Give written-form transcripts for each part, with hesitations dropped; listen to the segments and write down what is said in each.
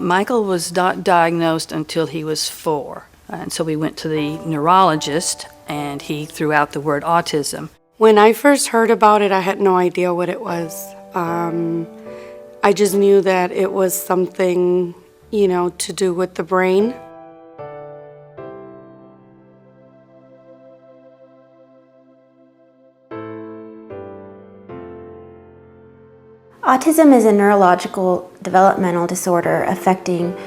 Michael was not diagnosed until he was 4, and so we went to the neurologist, and he threw out the word autism. When I first heard about it, I had no idea what it was. I just knew that it was something, to do with the brain. Autism is a neurological developmental disorder affecting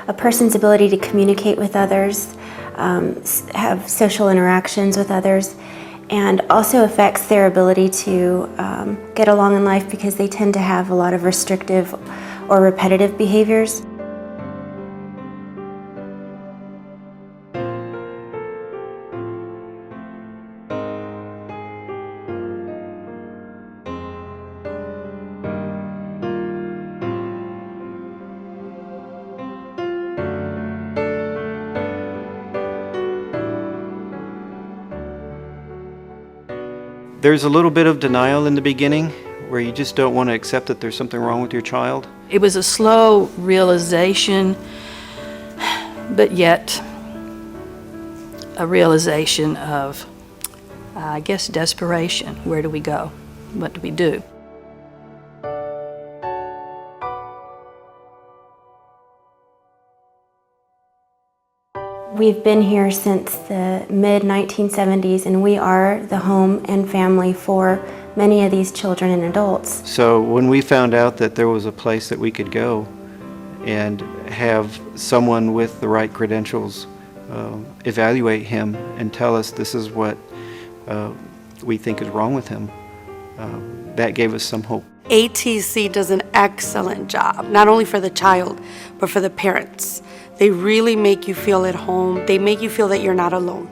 a person's ability to communicate with others, have social interactions with others, and also affects their ability to get along in life because they tend to have a lot of restrictive or repetitive behaviors. There's a little bit of denial in the beginning where you just don't want to accept that there's something wrong with your child. It was a slow realization, but yet a realization of, I guess, desperation. Where do we go? What do we do? We've been here since the mid-1970s, and we are the home and family for many of these children and adults. So when we found out that there was a place that we could go and have someone with the right credentials evaluate him and tell us this is what we think is wrong with him, that gave us some hope. ATC does an excellent job, not only for the child, but for the parents. They really make you feel at home. They make you feel that you're not alone.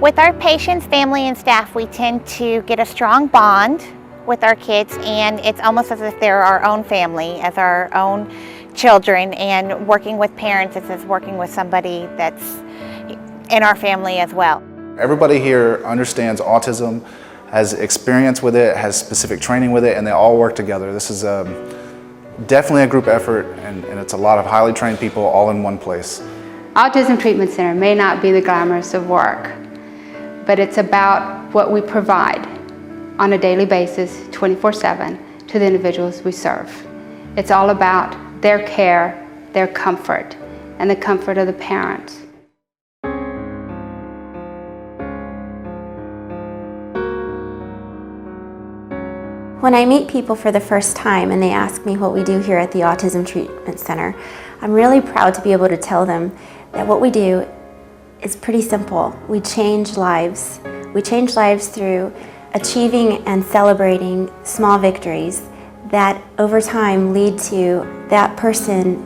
With our patients, family, and staff, we tend to get a strong bond with our kids, and it's almost as if they're our own family, as our own children, and working with parents is as working with somebody that's in our family as well. Everybody here understands autism, has experience with it, has specific training with it, and they all work together. This is definitely a group effort, and it's a lot of highly trained people all in one place. Autism Treatment Center may not be the glamorous of work, but it's about what we provide on a daily basis, 24/7, to the individuals we serve. It's all about their care, their comfort, and the comfort of the parents. When I meet people for the first time and they ask me what we do here at the Autism Treatment Center, I'm really proud to be able to tell them that what we do is pretty simple. We change lives. We change lives through achieving and celebrating small victories that over time lead to that person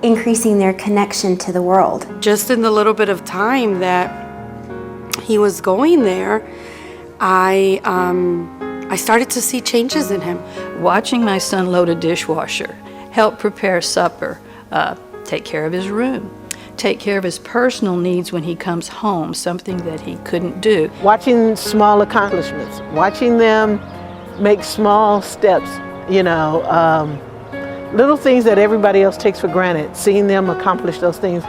increasing their connection to the world. Just in the little bit of time that he was going there, I started to see changes in him. Watching my son load a dishwasher, help prepare supper, take care of his room, take care of his personal needs when he comes home, something that he couldn't do. Watching small accomplishments, watching them make small steps, little things that everybody else takes for granted, seeing them accomplish those things,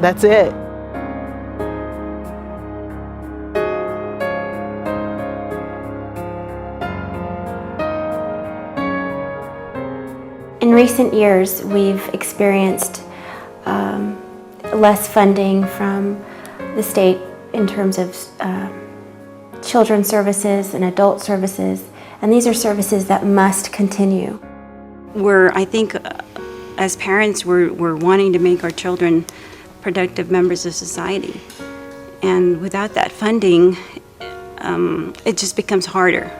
that's it. In recent years, we've experienced less funding from the state in terms of children's services and adult services, and these are services that must continue. I think, as parents, we're wanting to make our children productive members of society, and without that funding, it just becomes harder.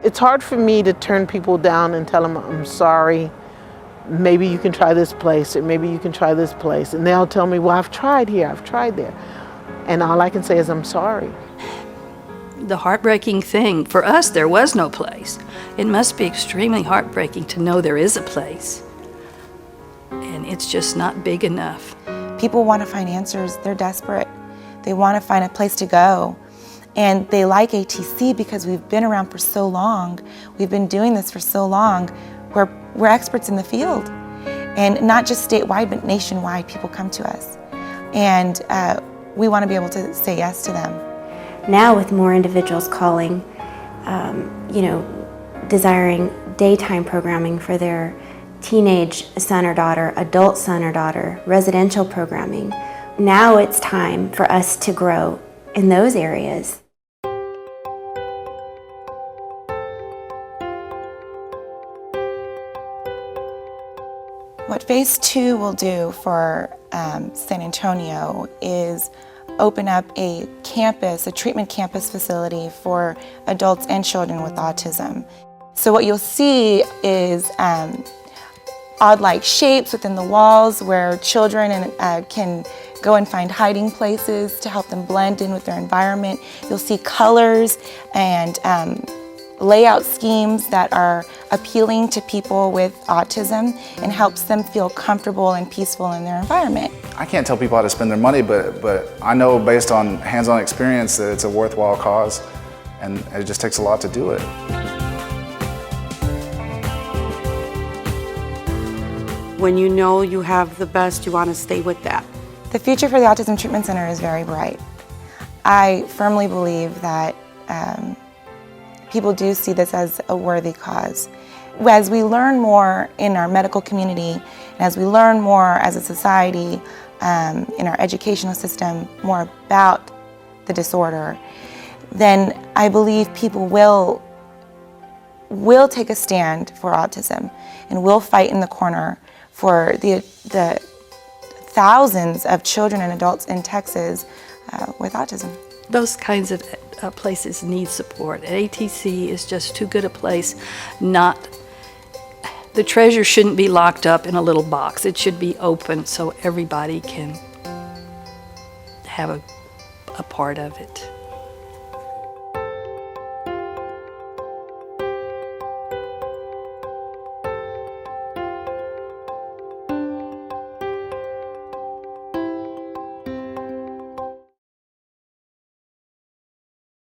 It's hard for me to turn people down and tell them, I'm sorry, maybe you can try this place, or maybe you can try this place. And they'll tell me, well, I've tried here, I've tried there. And all I can say is, I'm sorry. The heartbreaking thing, for us, there was no place. It must be extremely heartbreaking to know there is a place, and it's just not big enough. People want to find answers. They're desperate. They want to find a place to go. And they like ATC because we've been around for so long. We've been doing this for so long. We're experts in the field. And not just statewide, but nationwide, people come to us. And we want to be able to say yes to them. Now with more individuals calling, desiring daytime programming for their teenage son or daughter, adult son or daughter, residential programming, now it's time for us to grow in those areas. What Phase 2 will do for San Antonio is open up a campus, a treatment campus facility for adults and children with autism. So what you'll see is odd-like shapes within the walls where children can go and find hiding places to help them blend in with their environment. You'll see colors and layout schemes that are appealing to people with autism and helps them feel comfortable and peaceful in their environment. I can't tell people how to spend their money, but I know based on hands-on experience that it's a worthwhile cause, and it just takes a lot to do it. When you know you have the best, you want to stay with that. The future for the Autism Treatment Center is very bright. I firmly believe that people do see this as a worthy cause. As we learn more in our medical community, and as we learn more as a society, in our educational system, more about the disorder, then I believe people will take a stand for autism and will fight in the corner for the thousands of children and adults in Texas with autism. Those kinds of places need support. ATC is just too good a place the treasure shouldn't be locked up in a little box. It should be open so everybody can have a part of it.